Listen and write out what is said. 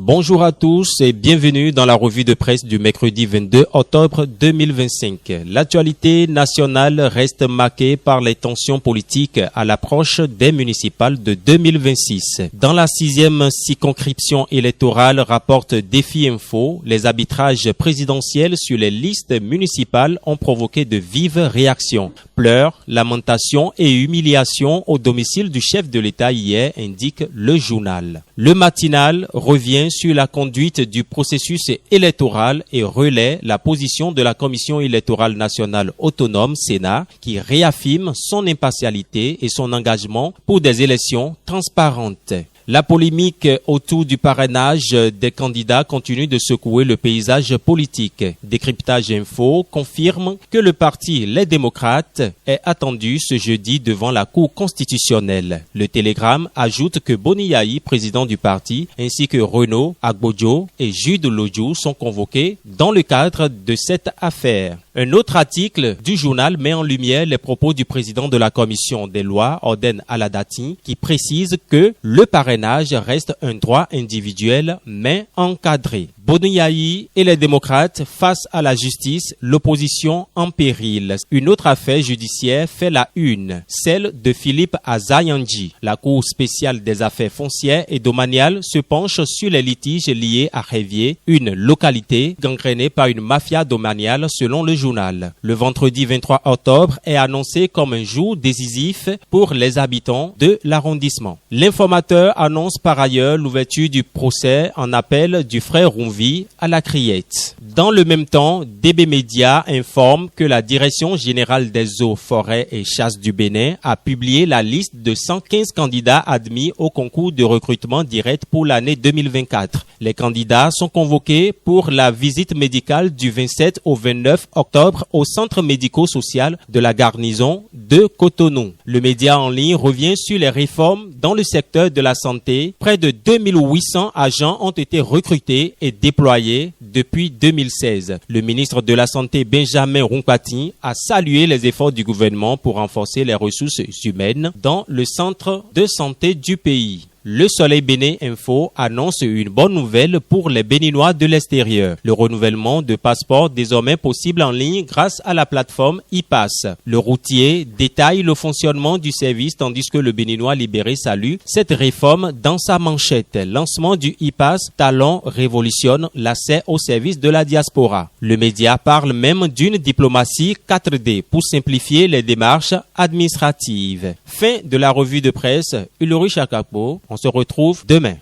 Bonjour à tous et bienvenue dans la revue de presse du mercredi 22 octobre 2025. L'actualité nationale reste marquée par les tensions politiques à l'approche des municipales de 2026. Dans la 6e circonscription électorale, rapporte Défi Info, les arbitrages présidentiels sur les listes municipales ont provoqué de vives réactions. Pleurs, lamentations et humiliations au domicile du chef de l'État hier, indique le journal. Le matinal revient sur la conduite du processus électoral et relaie la position de la Commission électorale nationale autonome Sénat qui réaffirme son impartialité et son engagement pour des élections transparentes. La polémique autour du parrainage des candidats continue de secouer le paysage politique. Décryptage Info confirme que le parti Les Démocrates est attendu ce jeudi devant la Cour constitutionnelle. Le Télégramme ajoute que Boni Yayi, président du parti, ainsi que Renaud Agbodjo et Jude Lodjou sont convoqués dans le cadre de cette affaire. Un autre article du journal met en lumière les propos du président de la commission des lois, Orden Aladati, qui précise que le parrainage reste un droit individuel mais encadré. Boni Yayi et les démocrates face à la justice, l'opposition en péril. Une autre affaire judiciaire fait la une, celle de Philippe Azayandji. La Cour spéciale des affaires foncières et domaniales se penche sur les litiges liés à Révier, une localité gangrénée par une mafia domaniale selon le journal. Le vendredi 23 octobre est annoncé comme un jour décisif pour les habitants de l'arrondissement. L'informateur annonce par ailleurs l'ouverture du procès en appel du frère Roumvi à la Criette. Dans le même temps, DB Média informe que la Direction générale des eaux, forêts et chasses du Bénin a publié la liste de 115 candidats admis au concours de recrutement direct pour l'année 2024. Les candidats sont convoqués pour la visite médicale du 27 au 29 octobre au centre médico-social de la garnison de Cotonou. Le média en ligne revient sur les réformes dans le secteur de la santé. Près de 2800 agents ont été recrutés et déployés depuis 2016. Le ministre de la Santé Benjamin Runkati a salué les efforts du gouvernement pour renforcer les ressources humaines dans le centre de santé du pays. Le Soleil Bénin Info annonce une bonne nouvelle pour les Béninois de l'extérieur. Le renouvellement de passeport désormais possible en ligne grâce à la plateforme iPass. Le routier détaille le fonctionnement du service tandis que le Béninois libéré salue cette réforme dans sa manchette. Lancement du iPass, talon révolutionne l'accès au service de la diaspora. Le média parle même d'une diplomatie 4D pour simplifier les démarches administratives. Fin de la revue de presse. Ulrich Akapo. On se retrouve demain.